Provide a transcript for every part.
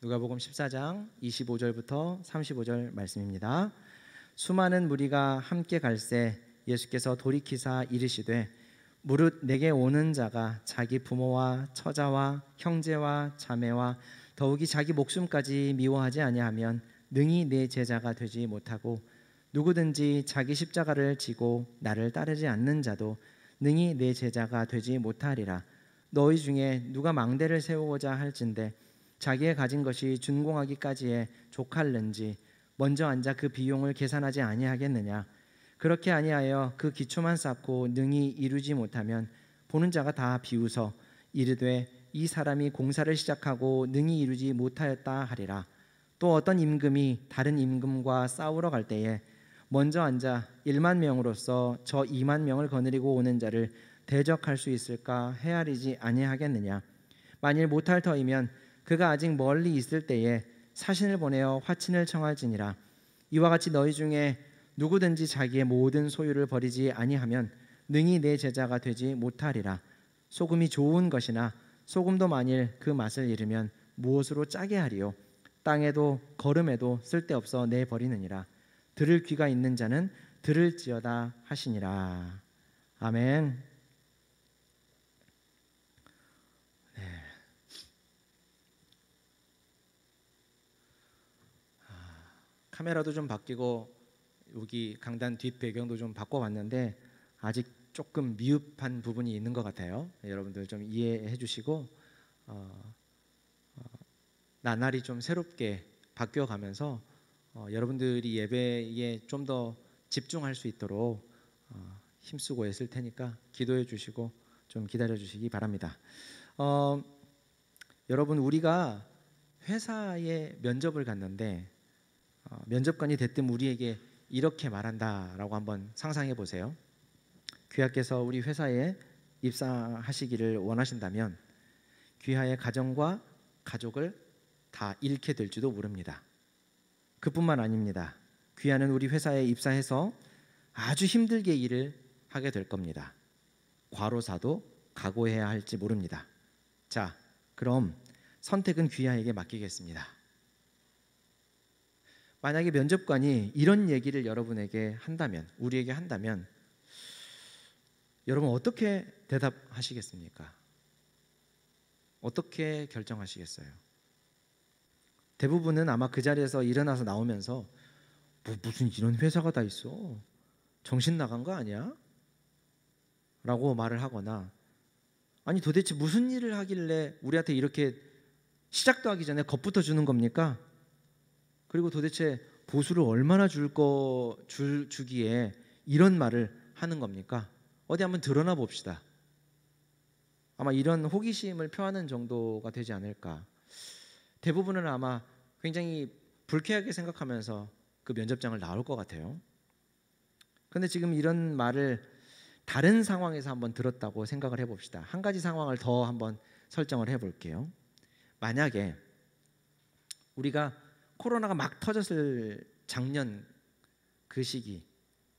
누가복음 14장 25절부터 35절 말씀입니다. 수많은 무리가 함께 갈새 예수께서 돌이키사 이르시되 무릇 내게 오는 자가 자기 부모와 처자와 형제와 자매와 더욱이 자기 목숨까지 미워하지 아니하면 능히 내 제자가 되지 못하고 누구든지 자기 십자가를 지고 나를 따르지 않는 자도 능히 내 제자가 되지 못하리라. 너희 중에 누가 망대를 세우고자 할진대 자기의 가진 것이 준공하기까지에 족할는지 먼저 앉아 그 비용을 계산하지 아니하겠느냐. 그렇게 아니하여 그 기초만 쌓고 능히 이루지 못하면 보는 자가 다 비웃어 이르되 이 사람이 공사를 시작하고 능히 이루지 못하였다 하리라. 또 어떤 임금이 다른 임금과 싸우러 갈 때에 먼저 앉아 1만 명으로서 저 2만 명을 거느리고 오는 자를 대적할 수 있을까 헤아리지 아니하겠느냐. 만일 못할 터이면 그가 아직 멀리 있을 때에 사신을 보내어 화친을 청할지니라. 이와 같이 너희 중에 누구든지 자기의 모든 소유를 버리지 아니하면 능히 내 제자가 되지 못하리라. 소금이 좋은 것이나 소금도 만일 그 맛을 잃으면 무엇으로 짜게 하리요. 땅에도 거름에도 쓸데없어 내버리느니라. 들을 귀가 있는 자는 들을지어다 하시니라. 아멘. 카메라도 좀 바뀌고 여기 강단 뒷 배경도 좀 바꿔봤는데 아직 조금 미흡한 부분이 있는 것 같아요. 여러분들 좀 이해해 주시고 나날이 좀 새롭게 바뀌어가면서 여러분들이 예배에 좀 더 집중할 수 있도록 힘쓰고 애쓸 테니까 기도해 주시고 좀 기다려 주시기 바랍니다. 여러분, 우리가 회사에 면접을 갔는데 면접관이 대뜸 우리에게 이렇게 말한다라고 한번 상상해 보세요. 귀하께서 우리 회사에 입사하시기를 원하신다면 귀하의 가정과 가족을 다 잃게 될지도 모릅니다. 그뿐만 아닙니다. 귀하는 우리 회사에 입사해서 아주 힘들게 일을 하게 될 겁니다. 과로사도 각오해야 할지 모릅니다. 자, 그럼 선택은 귀하에게 맡기겠습니다. 만약에 면접관이 이런 얘기를 여러분에게 한다면, 우리에게 한다면 여러분 어떻게 대답하시겠습니까? 어떻게 결정하시겠어요? 대부분은 아마 그 자리에서 일어나서 나오면서 무슨 이런 회사가 다 있어? 정신 나간 거 아니야? 라고 말을 하거나, 아니 도대체 무슨 일을 하길래 우리한테 이렇게 시작도 하기 전에 겁부터 주는 겁니까? 그리고 도대체 보수를 얼마나 주기에 이런 말을 하는 겁니까? 어디 한번 드러나 봅시다. 아마 이런 호기심을 표하는 정도가 되지 않을까. 대부분은 아마 굉장히 불쾌하게 생각하면서 그 면접장을 나올 것 같아요. 그런데 지금 이런 말을 다른 상황에서 한번 들었다고 생각을 해봅시다. 한 가지 상황을 더 한번 설정을 해볼게요. 만약에 우리가 코로나가 막 터졌을 작년 그 시기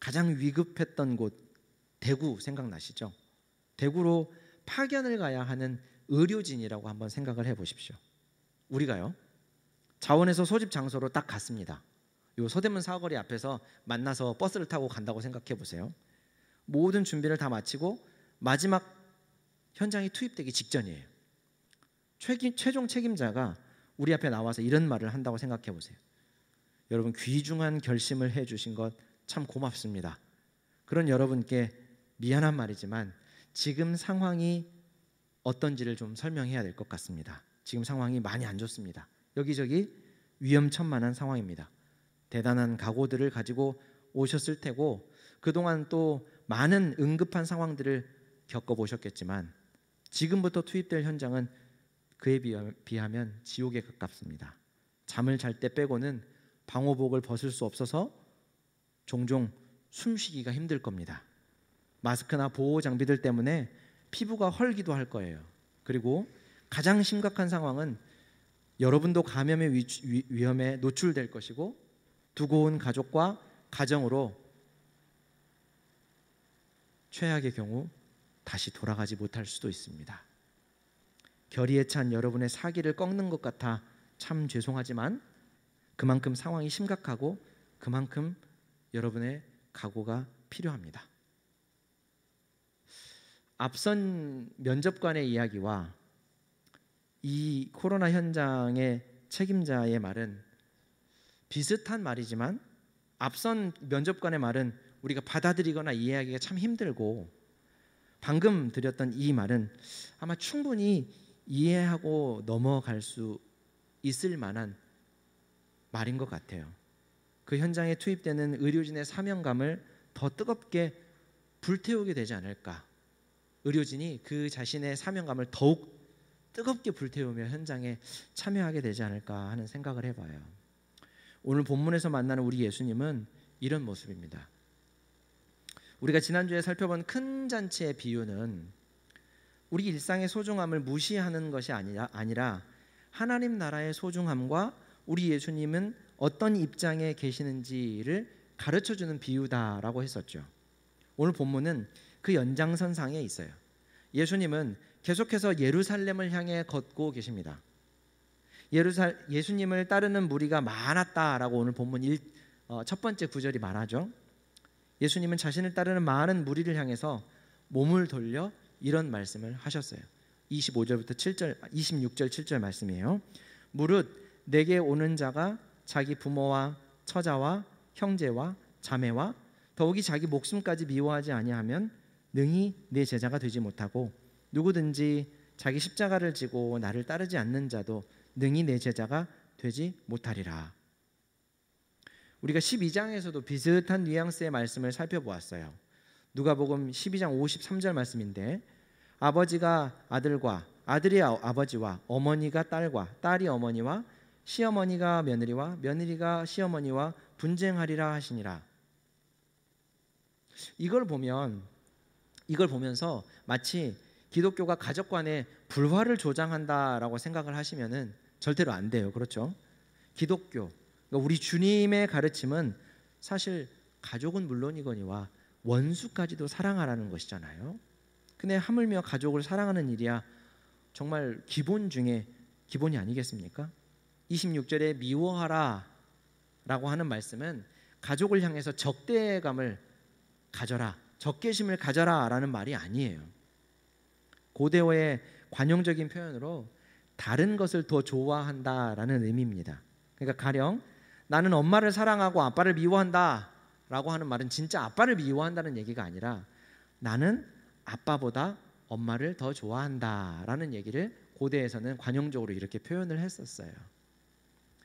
가장 위급했던 곳 대구 생각나시죠? 대구로 파견을 가야 하는 의료진이라고 한번 생각을 해보십시오. 우리가요 자원에서 소집 장소로 딱 갔습니다. 요 서대문 사거리 앞에서 만나서 버스를 타고 간다고 생각해 보세요. 모든 준비를 다 마치고 마지막 현장에 투입되기 직전이에요. 최종 책임자가 우리 앞에 나와서 이런 말을 한다고 생각해 보세요. 여러분, 귀중한 결심을 해주신 것 참 고맙습니다. 그런 여러분께 미안한 말이지만 지금 상황이 어떤지를 좀 설명해야 될 것 같습니다. 지금 상황이 많이 안 좋습니다. 여기저기 위험천만한 상황입니다. 대단한 각오들을 가지고 오셨을 테고 그동안 또 많은 응급한 상황들을 겪어보셨겠지만 지금부터 투입될 현장은 그에 비하면 지옥에 가깝습니다. 잠을 잘 때 빼고는 방호복을 벗을 수 없어서 종종 숨쉬기가 힘들 겁니다. 마스크나 보호 장비들 때문에 피부가 헐기도 할 거예요. 그리고 가장 심각한 상황은 여러분도 감염의 위험에 노출될 것이고 두고 온 가족과 가정으로 최악의 경우 다시 돌아가지 못할 수도 있습니다. 결의에 찬 여러분의 사기를 꺾는 것 같아 참 죄송하지만 그만큼 상황이 심각하고 그만큼 여러분의 각오가 필요합니다. 앞선 면접관의 이야기와 이 코로나 현장의 책임자의 말은 비슷한 말이지만 앞선 면접관의 말은 우리가 받아들이거나 이해하기가 참 힘들고 방금 드렸던 이 말은 아마 충분히 이해하고 넘어갈 수 있을 만한 말인 것 같아요. 그 현장에 투입되는 의료진의 사명감을 더 뜨겁게 불태우게 되지 않을까. 의료진이 그 자신의 사명감을 더욱 뜨겁게 불태우며 현장에 참여하게 되지 않을까 하는 생각을 해봐요. 오늘 본문에서 만나는 우리 예수님은 이런 모습입니다. 우리가 지난주에 살펴본 큰 잔치의 비유는 우리 일상의 소중함을 무시하는 것이 아니라 하나님 나라의 소중함과 우리 예수님은 어떤 입장에 계시는지를 가르쳐주는 비유다라고 했었죠. 오늘 본문은 그 연장선상에 있어요. 예수님은 계속해서 예루살렘을 향해 걷고 계십니다. 예수님을 따르는 무리가 많았다라고 오늘 본문 첫 번째 구절이 말하죠. 예수님은 자신을 따르는 많은 무리를 향해서 몸을 돌려 이런 말씀을 하셨어요. 26절 7절 말씀이에요. 무릇 내게 오는 자가 자기 부모와 처자와 형제와 자매와 더욱이 자기 목숨까지 미워하지 아니하면 능히 내 제자가 되지 못하고 누구든지 자기 십자가를 지고 나를 따르지 않는 자도 능히 내 제자가 되지 못하리라. 우리가 12장에서도 비슷한 뉘앙스의 말씀을 살펴보았어요. 누가복음 12장 53절 말씀인데 아버지가 아들과 아들이 아버지와 어머니가 딸과 딸이 어머니와 시어머니가 며느리와 며느리가 시어머니와 분쟁하리라 하시니라. 이걸 보면서 마치 기독교가 가족 간에 불화를 조장한다라고 생각을 하시면은 절대로 안 돼요. 그렇죠? 기독교, 그러니까 우리 주님의 가르침은 사실 가족은 물론이거니와 원수까지도 사랑하라는 것이잖아요. 근데 하물며 가족을 사랑하는 일이야 정말 기본 중에 기본이 아니겠습니까? 26절에 미워하라 라고 하는 말씀은 가족을 향해서 적대감을 가져라, 적개심을 가져라 라는 말이 아니에요. 고대어의 관용적인 표현으로 다른 것을 더 좋아한다라는 의미입니다. 그러니까 가령 나는 엄마를 사랑하고 아빠를 미워한다 라고 하는 말은 진짜 아빠를 미워한다는 얘기가 아니라 나는 아빠보다 엄마를 더 좋아한다 라는 얘기를 고대에서는 관용적으로 이렇게 표현을 했었어요.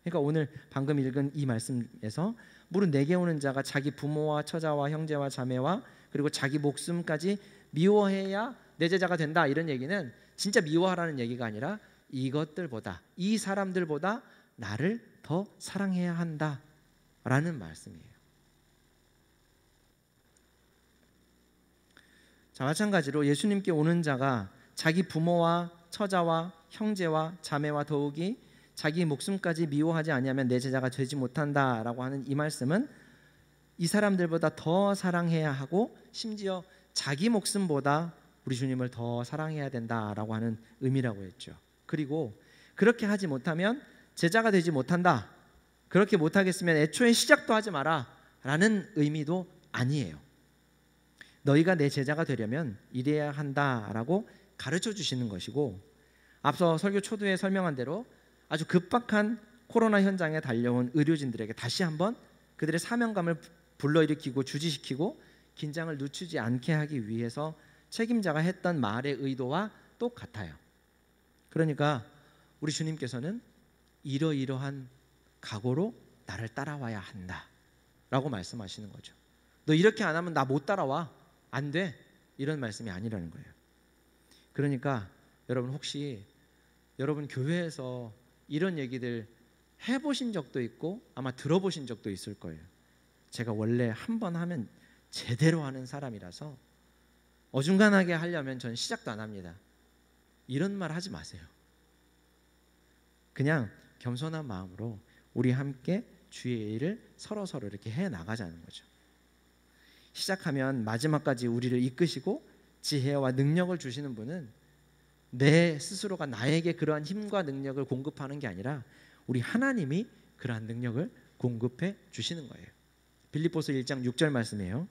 그러니까 오늘 방금 읽은 이 말씀에서 무릇 내게 오는 자가 자기 부모와 처자와 형제와 자매와 그리고 자기 목숨까지 미워해야 내 제자가 된다, 이런 얘기는 진짜 미워하라는 얘기가 아니라 이것들보다, 이 사람들보다 나를 더 사랑해야 한다라는 말씀이에요. 자, 마찬가지로 예수님께 오는 자가 자기 부모와 처자와 형제와 자매와 더욱이 자기 목숨까지 미워하지 아니하면 내 제자가 되지 못한다라고 하는 이 말씀은 이 사람들보다 더 사랑해야 하고 심지어 자기 목숨보다 우리 주님을 더 사랑해야 된다라고 하는 의미라고 했죠. 그리고 그렇게 하지 못하면 제자가 되지 못한다, 그렇게 못하겠으면 애초에 시작도 하지 마라 라는 의미도 아니에요. 너희가 내 제자가 되려면 이래야 한다라고 가르쳐 주시는 것이고, 앞서 설교 초두에 설명한 대로 아주 급박한 코로나 현장에 달려온 의료진들에게 다시 한번 그들의 사명감을 불러일으키고 주지시키고 긴장을 늦추지 않게 하기 위해서 책임자가 했던 말의 의도와 똑같아요. 그러니까 우리 주님께서는 이러이러한 각오로 나를 따라와야 한다 라고 말씀하시는 거죠. 너 이렇게 안 하면 나 못 따라와, 안 돼, 이런 말씀이 아니라는 거예요. 그러니까 여러분, 혹시 여러분 교회에서 이런 얘기들 해보신 적도 있고 아마 들어보신 적도 있을 거예요. 제가 원래 한 번 하면 제대로 하는 사람이라서 어중간하게 하려면 전 시작도 안 합니다. 이런 말 하지 마세요. 그냥 겸손한 마음으로 우리 함께 주의 일을 서로 이렇게 해 나가자는 거죠. 시작하면 마지막까지 우리를 이끄시고 지혜와 능력을 주시는 분은 내 스스로가 나에게 그러한 힘과 능력을 공급하는 게 아니라 우리 하나님이 그러한 능력을 공급해 주시는 거예요. 빌립보서 1장 6절 말씀이에요.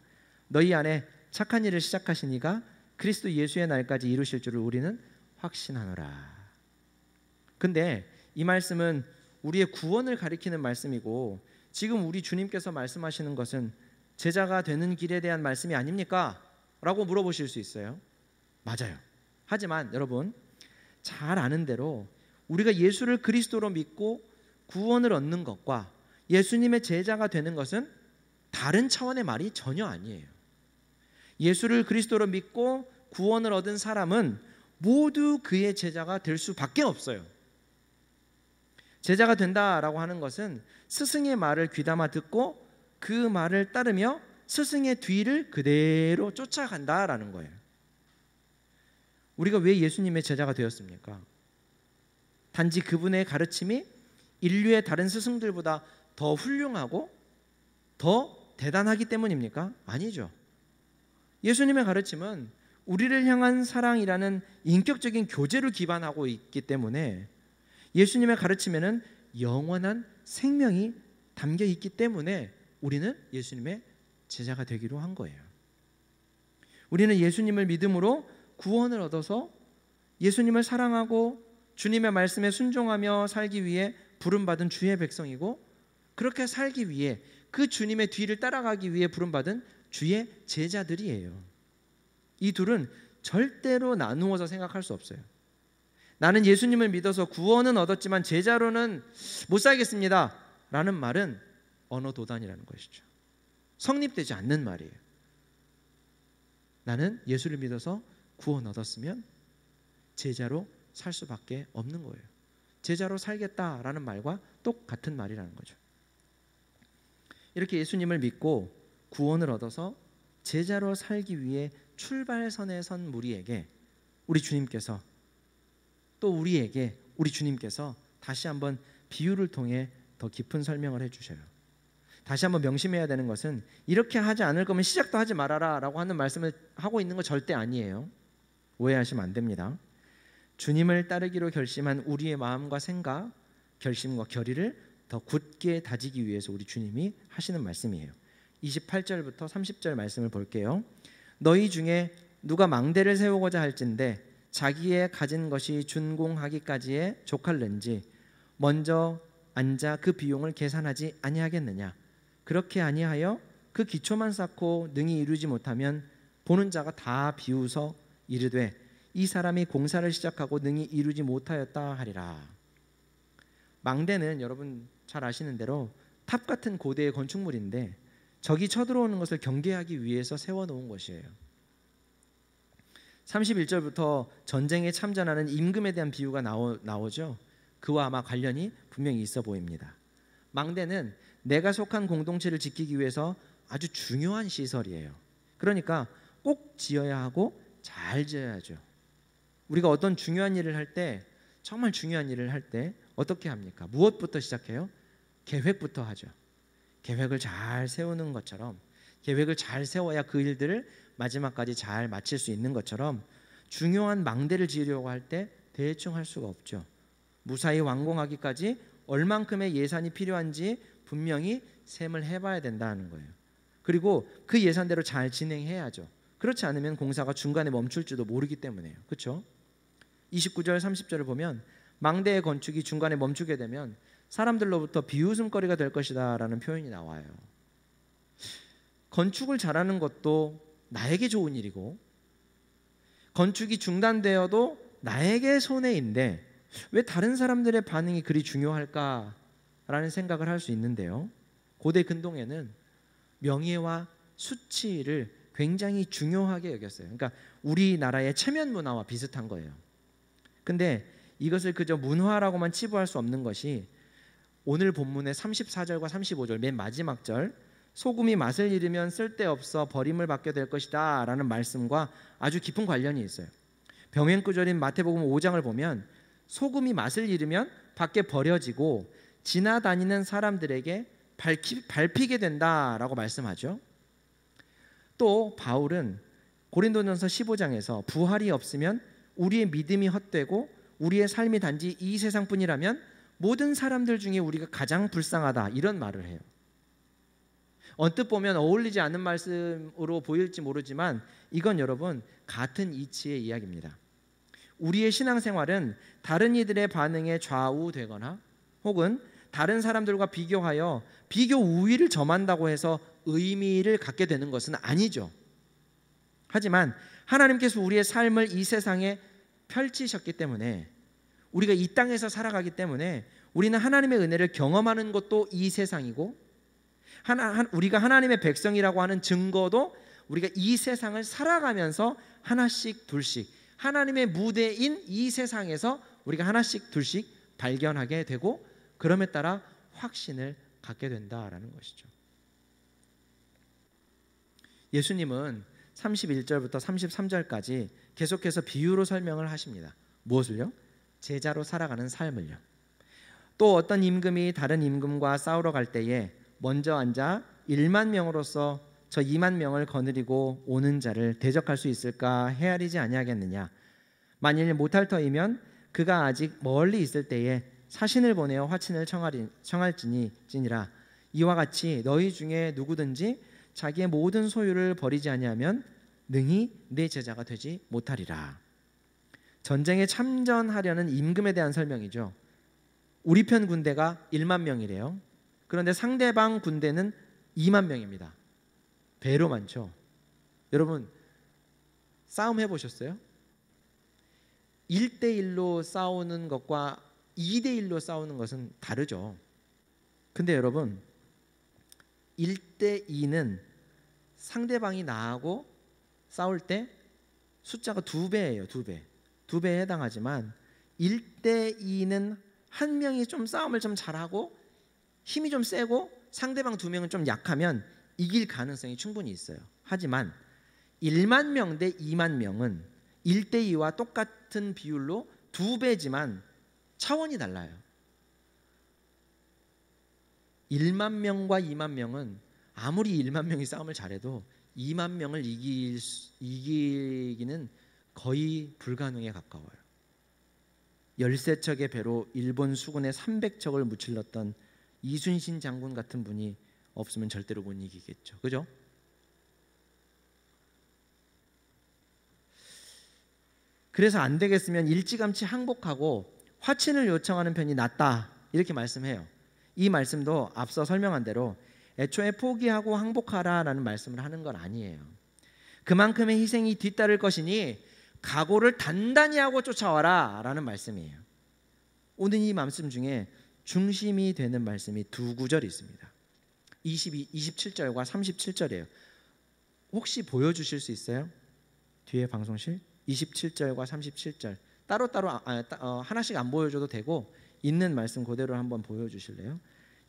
너희 안에 착한 일을 시작하신 이가 그리스도 예수의 날까지 이루실 줄을 우리는 확신하노라. 근데 이 말씀은 우리의 구원을 가리키는 말씀이고, 지금 우리 주님께서 말씀하시는 것은 제자가 되는 길에 대한 말씀이 아닙니까? 라고 물어보실 수 있어요. 맞아요. 하지만 여러분, 잘 아는 대로 우리가 예수를 그리스도로 믿고 구원을 얻는 것과 예수님의 제자가 되는 것은 다른 차원의 말이 전혀 아니에요. 예수를 그리스도로 믿고 구원을 얻은 사람은 모두 그의 제자가 될 수밖에 없어요. 제자가 된다라고 하는 것은 스승의 말을 귀담아 듣고 그 말을 따르며 스승의 뒤를 그대로 쫓아간다라는 거예요. 우리가 왜 예수님의 제자가 되었습니까? 단지 그분의 가르침이 인류의 다른 스승들보다 더 훌륭하고 더 대단하기 때문입니까? 아니죠. 예수님의 가르침은 우리를 향한 사랑이라는 인격적인 교제를 기반하고 있기 때문에, 예수님의 가르침에는 영원한 생명이 담겨 있기 때문에 우리는 예수님의 제자가 되기로 한 거예요. 우리는 예수님을 믿음으로 구원을 얻어서 예수님을 사랑하고 주님의 말씀에 순종하며 살기 위해 부름받은 주의 백성이고, 그렇게 살기 위해 그 주님의 뒤를 따라가기 위해 부름받은 주의 제자들이에요. 이 둘은 절대로 나누어서 생각할 수 없어요. 나는 예수님을 믿어서 구원은 얻었지만 제자로는 못 살겠습니다 라는 말은 언어 도단이라는 것이죠. 성립되지 않는 말이에요. 나는 예수를 믿어서 구원 얻었으면 제자로 살 수밖에 없는 거예요. 제자로 살겠다라는 말과 똑같은 말이라는 거죠. 이렇게 예수님을 믿고 구원을 얻어서 제자로 살기 위해 출발선에 선 무리에게 우리 주님께서, 또 우리에게 우리 주님께서 다시 한번 비유를 통해 더 깊은 설명을 해주셔요. 다시 한번 명심해야 되는 것은, 이렇게 하지 않을 거면 시작도 하지 말아라 라고 하는 말씀을 하고 있는 거 절대 아니에요. 오해하시면 안 됩니다. 주님을 따르기로 결심한 우리의 마음과 생각, 결심과 결의를 더 굳게 다지기 위해서 우리 주님이 하시는 말씀이에요. 28절부터 30절 말씀을 볼게요. 너희 중에 누가 망대를 세우고자 할진대 자기의 가진 것이 준공하기까지에 족할는지 먼저 앉아 그 비용을 계산하지 아니하겠느냐. 그렇게 아니하여 그 기초만 쌓고 능히 이루지 못하면 보는 자가 다 비웃어 이르되 이 사람이 공사를 시작하고 능히 이루지 못하였다 하리라. 망대는 여러분 잘 아시는 대로 탑 같은 고대의 건축물인데, 적이 쳐들어오는 것을 경계하기 위해서 세워놓은 것이에요. 31절부터 전쟁에 참전하는 임금에 대한 비유가 나오죠. 그와 아마 관련이 분명히 있어 보입니다. 망대는 내가 속한 공동체를 지키기 위해서 아주 중요한 시설이에요. 그러니까 꼭 지어야 하고 잘 지어야죠. 우리가 어떤 중요한 일을 할 때, 정말 중요한 일을 할 때 어떻게 합니까? 무엇부터 시작해요? 계획부터 하죠. 계획을 잘 세우는 것처럼, 계획을 잘 세워야 그 일들을 마지막까지 잘 마칠 수 있는 것처럼, 중요한 망대를 지으려고 할 때 대충 할 수가 없죠. 무사히 완공하기까지 얼만큼의 예산이 필요한지 분명히 셈을 해봐야 된다는 거예요. 그리고 그 예산대로 잘 진행해야죠. 그렇지 않으면 공사가 중간에 멈출지도 모르기 때문에요. 그렇죠? 29절 30절을 보면 망대의 건축이 중간에 멈추게 되면 사람들로부터 비웃음거리가 될 것이다 라는 표현이 나와요. 건축을 잘하는 것도 나에게 좋은 일이고, 건축이 중단되어도 나에게 손해인데 왜 다른 사람들의 반응이 그리 중요할까라는 생각을 할 수 있는데요. 고대 근동에는 명예와 수치를 굉장히 중요하게 여겼어요. 그러니까 우리나라의 체면 문화와 비슷한 거예요. 근데 이것을 그저 문화라고만 치부할 수 없는 것이, 오늘 본문의 34절과 35절 맨 마지막 절, 소금이 맛을 잃으면 쓸데없어 버림을 받게 될 것이다 라는 말씀과 아주 깊은 관련이 있어요. 병행구절인 마태복음 5장을 보면 소금이 맛을 잃으면 밖에 버려지고 지나다니는 사람들에게 밟히게 된다라고 말씀하죠. 또 바울은 고린도전서 15장에서 부활이 없으면 우리의 믿음이 헛되고 우리의 삶이 단지 이 세상뿐이라면 모든 사람들 중에 우리가 가장 불쌍하다 이런 말을 해요. 언뜻 보면 어울리지 않는 말씀으로 보일지 모르지만 이건 여러분 같은 이치의 이야기입니다. 우리의 신앙생활은 다른 이들의 반응에 좌우되거나 혹은 다른 사람들과 비교하여 비교 우위를 점한다고 해서 의미를 갖게 되는 것은 아니죠. 하지만 하나님께서 우리의 삶을 이 세상에 펼치셨기 때문에, 우리가 이 땅에서 살아가기 때문에 우리는 하나님의 은혜를 경험하는 것도 이 세상이고, 우리가 하나님의 백성이라고 하는 증거도 우리가 이 세상을 살아가면서 하나씩 둘씩 하나님의 무대인 이 세상에서 우리가 하나씩 둘씩 발견하게 되고, 그럼에 따라 확신을 갖게 된다라는 것이죠. 예수님은 31절부터 33절까지 계속해서 비유로 설명을 하십니다. 무엇을요? 제자로 살아가는 삶을요. 또 어떤 임금이 다른 임금과 싸우러 갈 때에 먼저 앉아 1만 명으로서 저 2만 명을 거느리고 오는 자를 대적할 수 있을까 헤아리지 아니하겠느냐. 만일 못할 터이면 그가 아직 멀리 있을 때에 사신을 보내어 화친을 청할지니라. 이와 같이 너희 중에 누구든지 자기의 모든 소유를 버리지 아니하면 능히 내 제자가 되지 못하리라. 전쟁에 참전하려는 임금에 대한 설명이죠. 우리 편 군대가 1만 명이래요. 그런데 상대방 군대는 2만 명입니다. 배로 많죠. 여러분 싸움 해보셨어요? 1대1로 싸우는 것과 2대1로 싸우는 것은 다르죠. 근데 여러분 1대2는 상대방이 나하고 싸울 때 숫자가 2배예요. 2배에 해당하지만 1대2는 한 명이 좀 싸움을 좀 잘하고 힘이 좀 세고 상대방 2명은 좀 약하면 이길 가능성이 충분히 있어요. 하지만 1만 명 대 2만 명은 1대2와 똑같은 비율로 2배지만 차원이 달라요. 1만 명과 2만 명은 아무리 1만 명이 싸움을 잘해도 2만 명을 이기기는 거의 불가능에 가까워요. 13척의 배로 일본 수군의 300척을 무찔렀던 이순신 장군 같은 분이 없으면 절대로 못 이기겠죠. 그죠? 그래서 안 되겠으면 일찌감치 항복하고 화친을 요청하는 편이 낫다 이렇게 말씀해요. 이 말씀도 앞서 설명한 대로 애초에 포기하고 항복하라라는 말씀을 하는 건 아니에요. 그만큼의 희생이 뒤따를 것이니 각오를 단단히 하고 쫓아와라 라는 말씀이에요. 오늘 이 말씀 중에 중심이 되는 말씀이 2구절이 있습니다. 27절과 37절이에요. 혹시 보여주실 수 있어요? 뒤에 방송실 27절과 37절 따로따로 하나씩 안 보여줘도 되고 있는 말씀 그대로 한번 보여주실래요?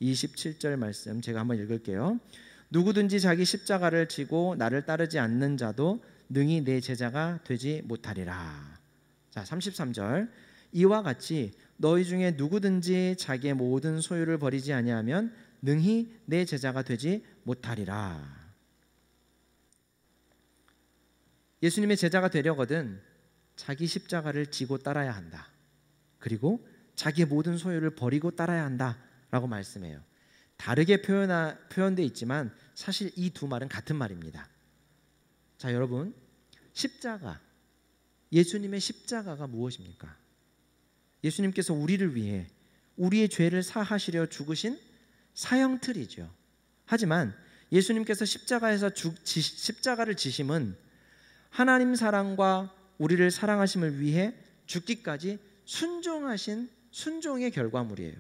27절 말씀 제가 한번 읽을게요. 누구든지 자기 십자가를 지고 나를 따르지 않는 자도 능히 내 제자가 되지 못하리라. 자, 33절 이와 같이 너희 중에 누구든지 자기의 모든 소유를 버리지 아니하면 능히 내 제자가 되지 못하리라. 예수님의 제자가 되려거든 자기 십자가를 지고 따라야 한다. 그리고 자기의 모든 소유를 버리고 따라야 한다라고 말씀해요. 다르게 표현되어 있지만 사실 이 두 말은 같은 말입니다. 자, 여러분 십자가, 예수님의 십자가가 무엇입니까? 예수님께서 우리를 위해 우리의 죄를 사하시려 죽으신 사형틀이죠. 하지만 예수님께서 십자가에서 십자가를 지심은 하나님 사랑과 우리를 사랑하심을 위해 죽기까지 순종하신 순종의 결과물이에요.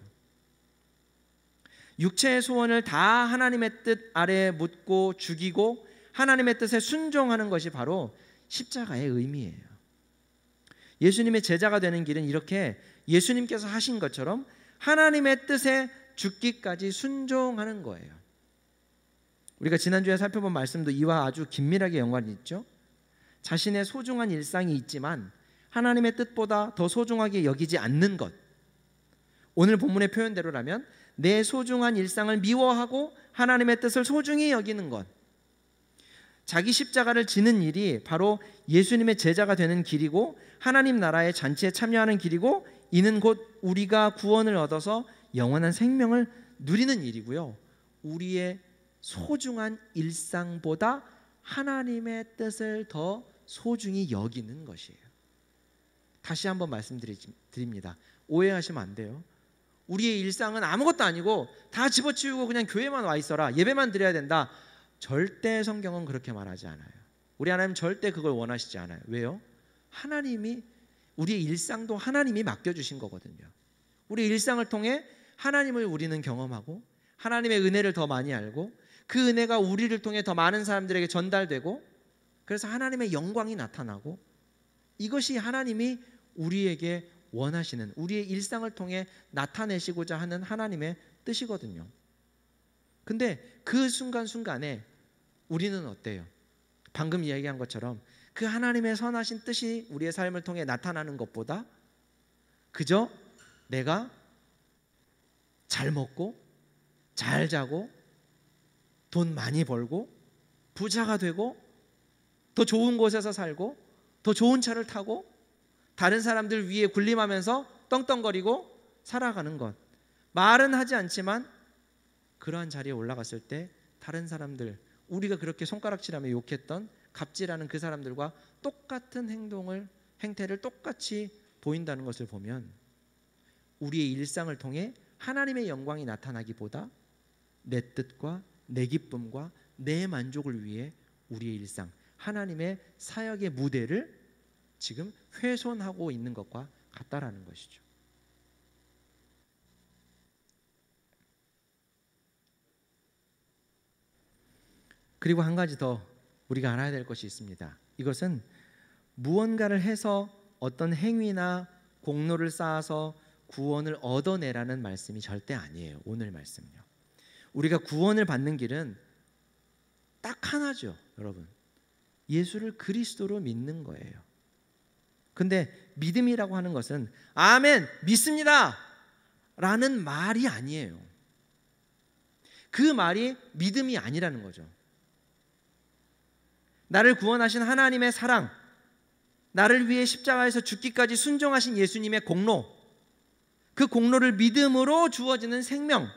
육체의 소원을 다 하나님의 뜻 아래에 묻고 죽이고 하나님의 뜻에 순종하는 것이 바로 십자가의 의미예요. 예수님의 제자가 되는 길은 이렇게 예수님께서 하신 것처럼 하나님의 뜻에 죽기까지 순종하는 거예요. 우리가 지난주에 살펴본 말씀도 이와 아주 긴밀하게 연관이 있죠. 자신의 소중한 일상이 있지만 하나님의 뜻보다 더 소중하게 여기지 않는 것. 오늘 본문의 표현대로라면 내 소중한 일상을 미워하고 하나님의 뜻을 소중히 여기는 것. 자기 십자가를 지는 일이 바로 예수님의 제자가 되는 길이고 하나님 나라의 잔치에 참여하는 길이고 이는 곧 우리가 구원을 얻어서 영원한 생명을 누리는 일이고요, 우리의 소중한 일상보다 하나님의 뜻을 더 소중히 여기는 것이에요. 다시 한번 말씀드립니다. 오해하시면 안 돼요. 우리의 일상은 아무것도 아니고 다 집어치우고 그냥 교회만 와 있어라, 예배만 드려야 된다, 절대 성경은 그렇게 말하지 않아요. 우리 하나님 절대 그걸 원하시지 않아요. 왜요? 하나님이 우리의 일상도 하나님이 맡겨주신 거거든요. 우리 일상을 통해 하나님을 우리는 경험하고 하나님의 은혜를 더 많이 알고 그 은혜가 우리를 통해 더 많은 사람들에게 전달되고 그래서 하나님의 영광이 나타나고, 이것이 하나님이 우리에게 원하시는, 우리의 일상을 통해 나타내시고자 하는 하나님의 뜻이거든요. 근데 그 순간순간에 우리는 어때요? 방금 이야기한 것처럼 그 하나님의 선하신 뜻이 우리의 삶을 통해 나타나는 것보다 그저 내가 잘 먹고 잘 자고 돈 많이 벌고 부자가 되고 더 좋은 곳에서 살고 더 좋은 차를 타고 다른 사람들 위에 군림하면서 떵떵거리고 살아가는 것, 말은 하지 않지만 그러한 자리에 올라갔을 때 다른 사람들, 우리가 그렇게 손가락질하며 욕했던 갑질하는 그 사람들과 똑같은 행태를 똑같이 보인다는 것을 보면 우리의 일상을 통해 하나님의 영광이 나타나기보다 내 뜻과 내 기쁨과 내 만족을 위해 우리의 일상, 하나님의 사역의 무대를 지금 훼손하고 있는 것과 같다라는 것이죠. 그리고 한 가지 더 우리가 알아야 될 것이 있습니다. 이것은 무언가를 해서 어떤 행위나 공로를 쌓아서 구원을 얻어내라는 말씀이 절대 아니에요. 오늘 말씀요. 우리가 구원을 받는 길은 딱 하나죠, 여러분. 예수를 그리스도로 믿는 거예요. 근데 믿음이라고 하는 것은 아멘, 믿습니다 라는 말이 아니에요. 그 말이 믿음이 아니라는 거죠. 나를 구원하신 하나님의 사랑, 나를 위해 십자가에서 죽기까지 순종하신 예수님의 공로, 그 공로를 믿음으로 주어지는 생명,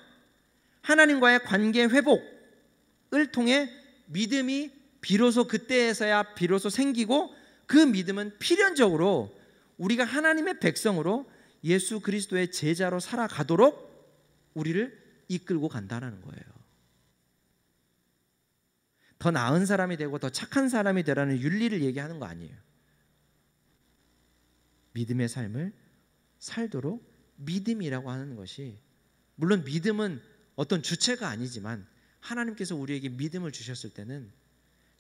하나님과의 관계 회복을 통해 믿음이 비로소 그때에서야 비로소 생기고, 그 믿음은 필연적으로 우리가 하나님의 백성으로 예수 그리스도의 제자로 살아가도록 우리를 이끌고 간다는 거예요. 더 나은 사람이 되고 더 착한 사람이 되라는 윤리를 얘기하는 거 아니에요. 믿음의 삶을 살도록 믿음이라고 하는 것이, 물론 믿음은 어떤 주체가 아니지만 하나님께서 우리에게 믿음을 주셨을 때는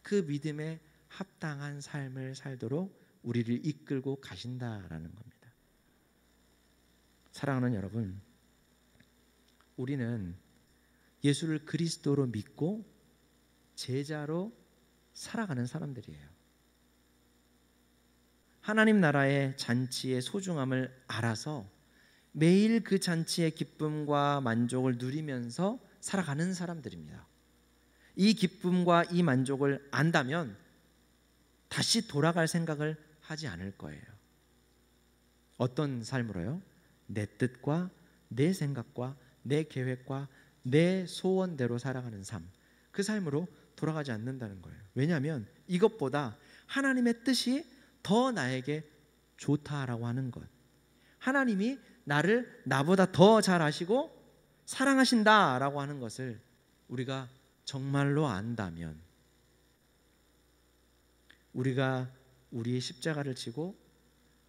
그 믿음에 합당한 삶을 살도록 우리를 이끌고 가신다라는 겁니다. 사랑하는 여러분, 우리는 예수를 그리스도로 믿고 제자로 살아가는 사람들이에요. 하나님 나라의 잔치의 소중함을 알아서 매일 그 잔치의 기쁨과 만족을 누리면서 살아가는 사람들입니다. 이 기쁨과 이 만족을 안다면 다시 돌아갈 생각을 하지 않을 거예요. 어떤 삶으로요? 내 뜻과 내 생각과 내 계획과 내 소원대로 살아가는 삶, 그 삶으로 돌아가지 않는다는 거예요. 왜냐하면 이것보다 하나님의 뜻이 더 나에게 좋다라고 하는 것, 하나님이 나를 나보다 더 잘 아시고 사랑하신다라고 하는 것을 우리가 정말로 안다면, 우리가 우리의 십자가를 지고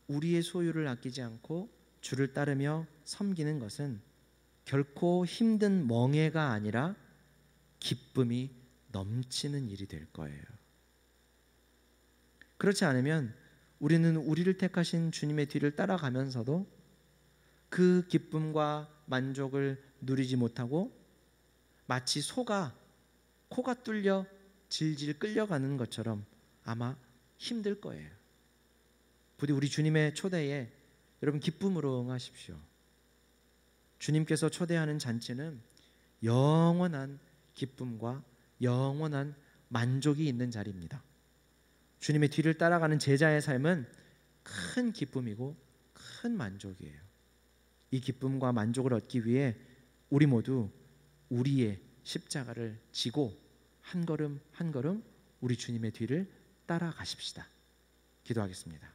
우리의 소유를 아끼지 않고 주를 따르며 섬기는 것은 결코 힘든 멍해가 아니라 기쁨이 넘치는 일이 될 거예요. 그렇지 않으면 우리는 우리를 택하신 주님의 뒤를 따라가면서도 그 기쁨과 만족을 누리지 못하고 마치 소가 코가 뚫려 질질 끌려가는 것처럼 아마 힘들 거예요. 부디 우리 주님의 초대에 여러분 기쁨으로 응하십시오. 주님께서 초대하는 잔치는 영원한 기쁨과 영원한 만족이 있는 자리입니다. 주님의 뒤를 따라가는 제자의 삶은 큰 기쁨이고 큰 만족이에요. 이 기쁨과 만족을 얻기 위해 우리 모두 우리의 십자가를 지고 한 걸음 한 걸음 우리 주님의 뒤를 따라가십시다. 기도하겠습니다.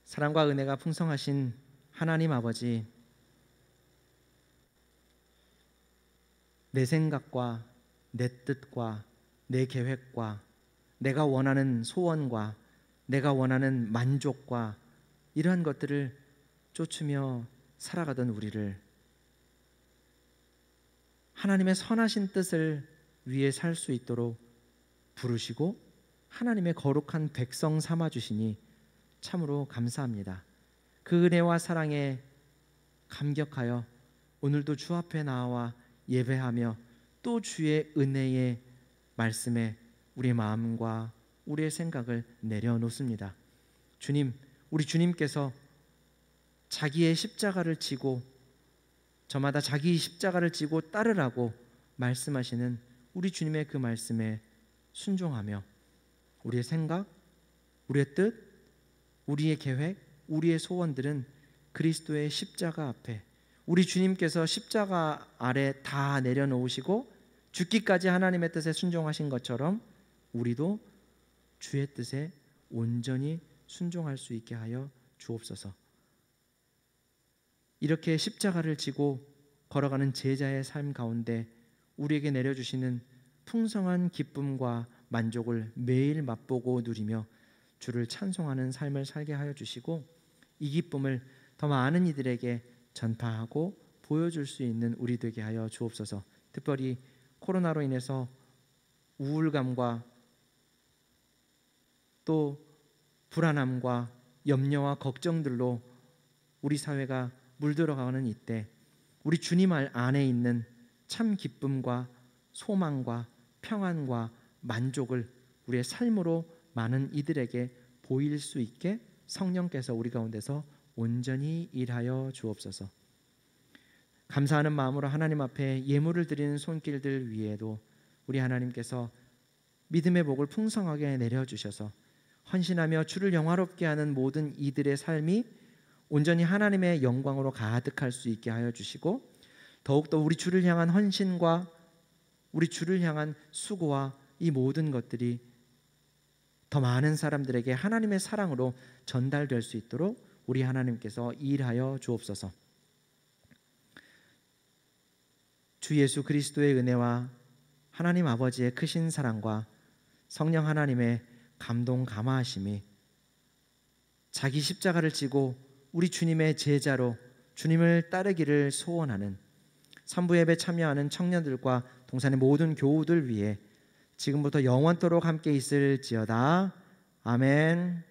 사랑과 은혜가 풍성하신 하나님 아버지, 내 생각과 내 뜻과 내 계획과 내가 원하는 소원과 내가 원하는 만족과 이러한 것들을 쫓으며 살아가던 우리를 하나님의 선하신 뜻을 위해 살 수 있도록 부르시고 하나님의 거룩한 백성 삼아 주시니 참으로 감사합니다. 그 은혜와 사랑에 감격하여 오늘도 주 앞에 나와 예배하며 또 주의 은혜의 말씀에 우리의 마음과 우리의 생각을 내려놓습니다. 주님, 우리 주님께서 자기의 십자가를 지고 저마다 자기 십자가를 지고 따르라고 말씀하시는 우리 주님의 그 말씀에 순종하며 우리의 생각, 우리의 뜻, 우리의 계획, 우리의 소원들은 그리스도의 십자가 앞에 우리 주님께서 십자가 아래 다 내려놓으시고 죽기까지 하나님의 뜻에 순종하신 것처럼 우리도 주의 뜻에 온전히 순종할 수 있게 하여 주옵소서. 이렇게 십자가를 지고 걸어가는 제자의 삶 가운데 우리에게 내려주시는 풍성한 기쁨과 만족을 매일 맛보고 누리며 주를 찬송하는 삶을 살게 하여 주시고 이 기쁨을 더 많은 이들에게 전파하고 보여줄 수 있는 우리 되게 하여 주옵소서. 특별히 코로나로 인해서 우울감과 또 불안함과 염려와 걱정들로 우리 사회가 물들어가는 이때 우리 주님 안에 있는 참 기쁨과 소망과 평안과 만족을 우리의 삶으로 많은 이들에게 보일 수 있게 성령께서 우리 가운데서 온전히 일하여 주옵소서. 감사하는 마음으로 하나님 앞에 예물을 드리는 손길들 위에도 우리 하나님께서 믿음의 복을 풍성하게 내려주셔서 헌신하며 주를 영화롭게 하는 모든 이들의 삶이 온전히 하나님의 영광으로 가득할 수 있게 하여 주시고 더욱더 우리 주를 향한 헌신과 우리 주를 향한 수고와 이 모든 것들이 더 많은 사람들에게 하나님의 사랑으로 전달될 수 있도록 우리 하나님께서 일하여 주옵소서. 주 예수 그리스도의 은혜와 하나님 아버지의 크신 사랑과 성령 하나님의 감동 감화하심이 자기 십자가를 지고 우리 주님의 제자로 주님을 따르기를 소원하는 산부 예배 참여하는 청년들과 동산의 모든 교우들 위해 지금부터 영원토록 함께 있을지어다. 아멘.